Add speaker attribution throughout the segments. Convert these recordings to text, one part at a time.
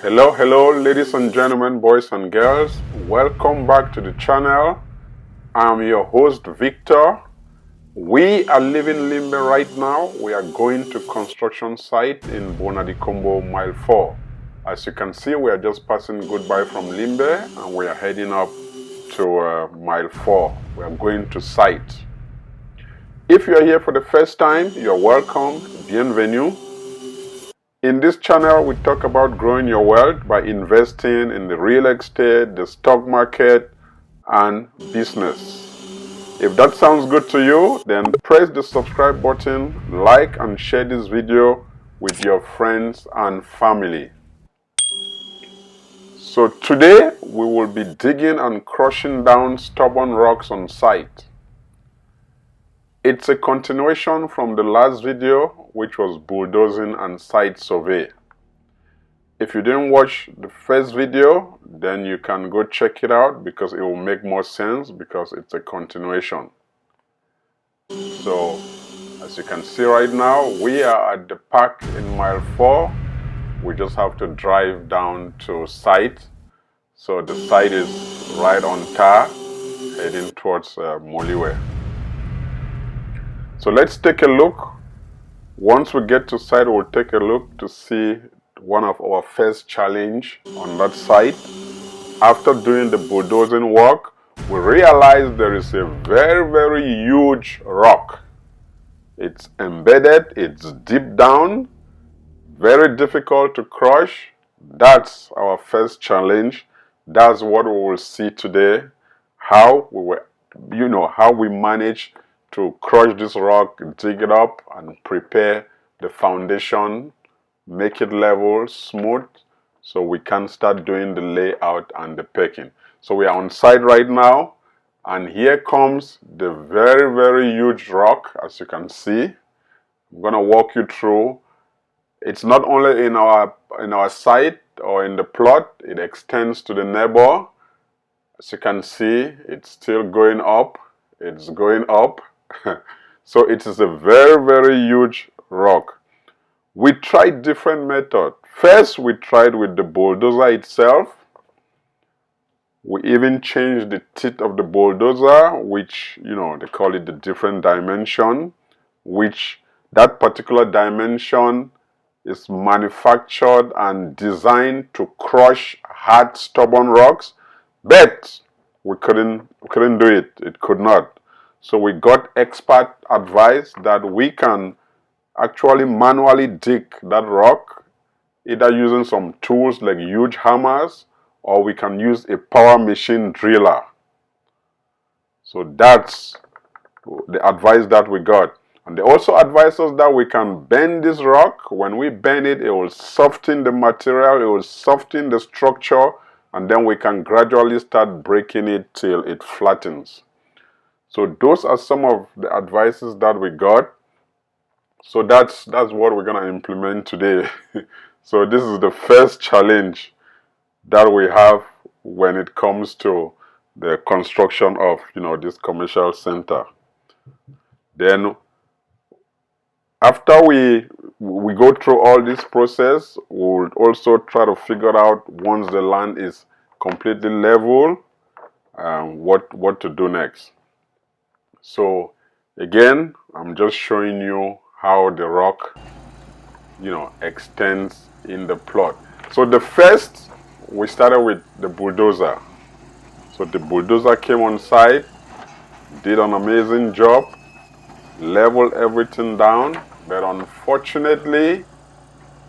Speaker 1: Hello, ladies and gentlemen, boys and girls. Welcome back to the channel. I'm your host, Victor. We are leaving Limbe right now. We are going to construction site in Bonadikombo, mile 4. As you can see, we are just passing goodbye from Limbe and we are heading up to mile 4. We are going to site. If you are here for the first time, you're welcome. Bienvenue. In this channel, we talk about growing your wealth by investing in the real estate, the stock market, and business. If that sounds good to you, then press the subscribe button, like and share this video with your friends and family. So today, we will be digging and crushing down stubborn rocks on site. It's a continuation from the last video, which was bulldozing and site survey. If you didn't watch the first video, then you can go check it out because it will make more sense because it's a continuation. So, as you can see right now, we are at the park in mile 4. We just have to drive down to site. So the site is right on tar, heading towards Moliwe. So let's take a look. Once we get to site, we'll take a look to see one of our first challenge on that site. After doing the bulldozing work, we realized there is a very huge rock. It's embedded, it's deep down, very difficult to crush. That's our first challenge. That's what we will see today. How we manage to crush this rock, dig it up, and prepare the foundation, make it level, smooth, so we can start doing the layout and the packing. So we are on site right now, and here comes the very huge rock, as you can see. I'm gonna walk you through. It's not only in our site or in the plot, it extends to the neighbor. As you can see, it's still going up. It's going up. So it is a very huge rock. We tried different methods. First, we tried with the bulldozer itself. We even changed the teeth of the bulldozer, which, they call it the different dimension, which that particular dimension is manufactured and designed to crush hard, stubborn rocks, but we couldn't do it. It could not. So we got expert advice that we can actually manually dig that rock, either using some tools like huge hammers, or we can use a power machine driller. So that's the advice that we got. And they also advised us that we can bend this rock. When we bend it, it will soften the material, it will soften the structure, and then we can gradually start breaking it till it flattens. So those are some of the advices that we got. So that's what we're gonna implement today. So this is the first challenge that we have when it comes to the construction of this commercial center. Then after we go through all this process, we'll also try to figure out, once the land is completely level, what to do next. So again, I'm just showing you how the rock extends in the plot. So the first, we started with the bulldozer. So the bulldozer came on site, did an amazing job, leveled everything down, but unfortunately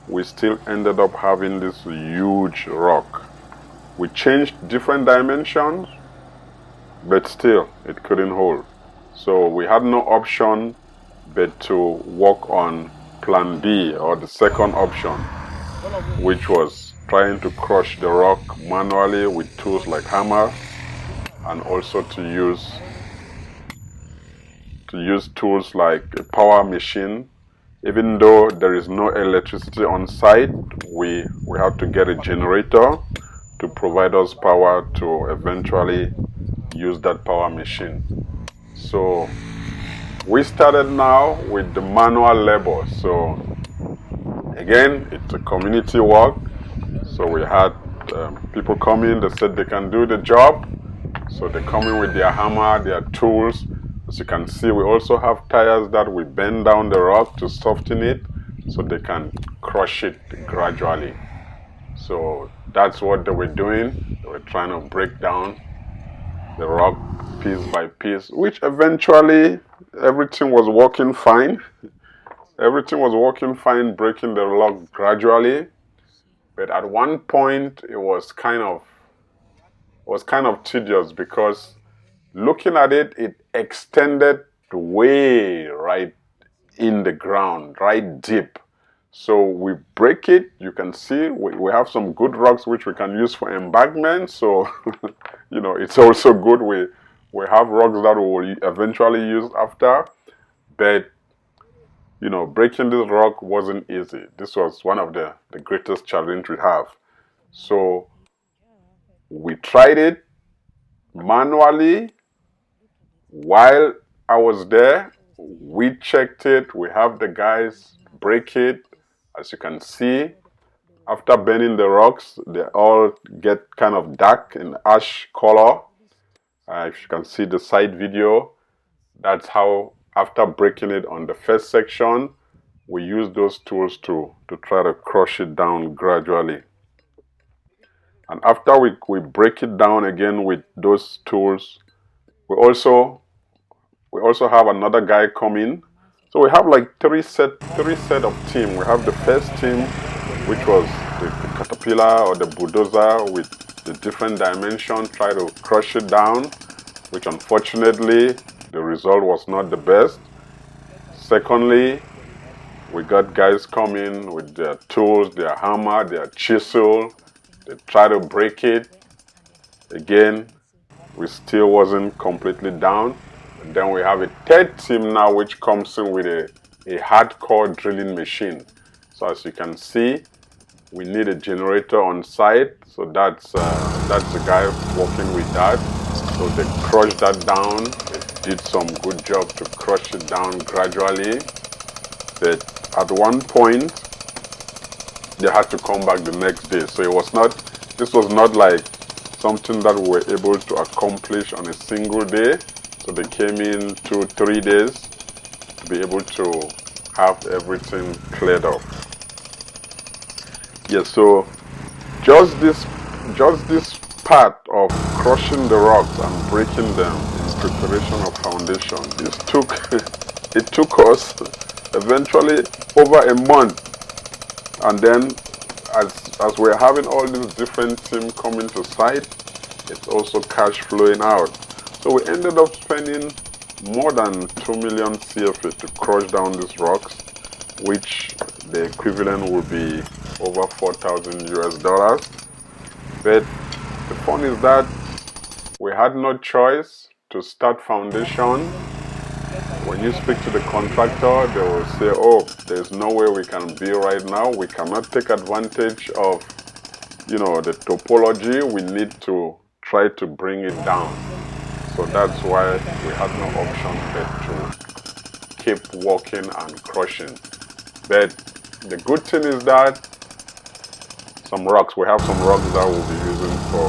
Speaker 1: we still ended up having this huge rock. We changed different dimensions, but still it couldn't hold. So we had no option but to work on plan B, or the second option, which was trying to crush the rock manually with tools like hammer, and also to use tools like a power machine. Even though there is no electricity on site, we have to get a generator to provide us power to eventually use that power machine. So we started now with the manual labor. So again, it's a community work. So So we had people come in, they said they can do the job. So they come in with their hammer, their tools. As you can see, we also have tires that we bend down the rock to soften it so they can crush it gradually. So that's what they were doing. They were trying to break down the rock piece by piece, which eventually everything was working fine. Everything was working fine, breaking the rock gradually. But at one point, it was kind of tedious because looking at it, it extended way right in the ground, right deep. So we break it, you can see we have some good rocks which we can use for embankment. So, it's also good. We have rocks that we will eventually use after. But, breaking this rock wasn't easy. This was one of the greatest challenge we have. So we tried it manually. While I was there, we checked it. We have the guys break it. As you can see, after burning the rocks, they all get kind of dark in ash color. If you can see the side video, that's how, after breaking it on the first section, we use those tools to try to crush it down gradually. And after we break it down again with those tools, we also have another guy come in. So we have like three set of team. We have the first team, which was the caterpillar or the bulldozer with the different dimension, try to crush it down, which unfortunately the result was not the best. Secondly, we got guys coming with their tools, their hammer, their chisel. They try to break it. Again, we still wasn't completely down. And then we have a third team now which comes in with a hardcore drilling machine. So as you can see, we need a generator on site. So that's the guy working with that. So they crushed that down. They did some good job to crush it down gradually. But at one point, they had to come back the next day. So this was not like something that we were able to accomplish on a single day. So they came in 2-3 days to be able to have everything cleared up. Yeah, so just this part of crushing the rocks and breaking them in preparation of foundation, it took us eventually over a month. And then as we're having all these different teams coming to site, it's also cash flowing out. So we ended up spending more than 2 million CFA to crush down these rocks, which the equivalent would be over 4,000 US dollars. But the fun is that we had no choice to start foundation. When you speak to the contractor, they will say, oh, there's no way we can build right now. We cannot take advantage of, the topology. We need to try to bring it down. So that's why we had no option but to keep working and crushing. But the good thing is that we have some rocks that we'll be using for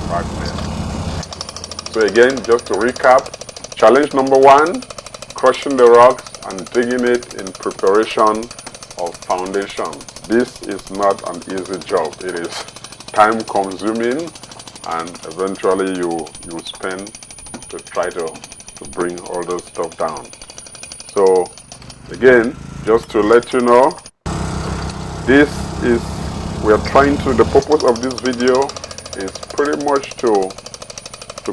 Speaker 1: fragments. So again, just to recap, challenge number 1, crushing the rocks and digging it in preparation of foundation. This is not an easy job. It is time consuming, and eventually you spend to try to bring all those stuff down. So again, just to let you know, the purpose of this video is pretty much to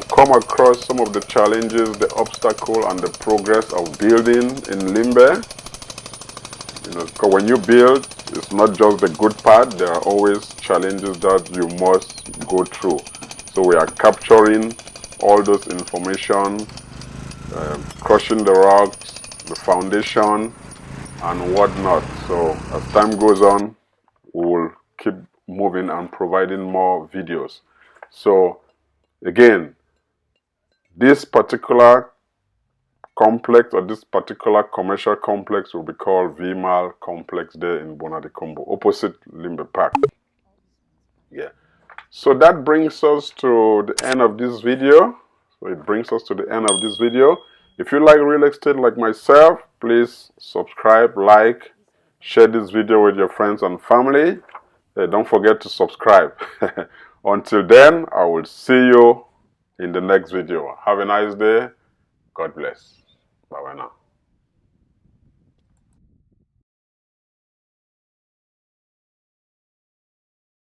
Speaker 1: come across some of the challenges, the obstacle and the progress of building in Limbe. Because when you build, it's not just the good part, there are always challenges that you must go through. So we are capturing all those information, crushing the rocks, the foundation and whatnot. So as time goes on, we will keep moving and providing more videos. So again, this particular complex or this particular commercial complex will be called VMAL complex there in Bonadikombo, opposite Limbe Park. So that brings us to the end of this video. So it brings us to the end of this video. If you like real estate like myself, please subscribe, like, share this video with your friends and family. Don't forget to subscribe. Until then, I will see you in the next video. Have a nice day. God bless. Bye-bye now.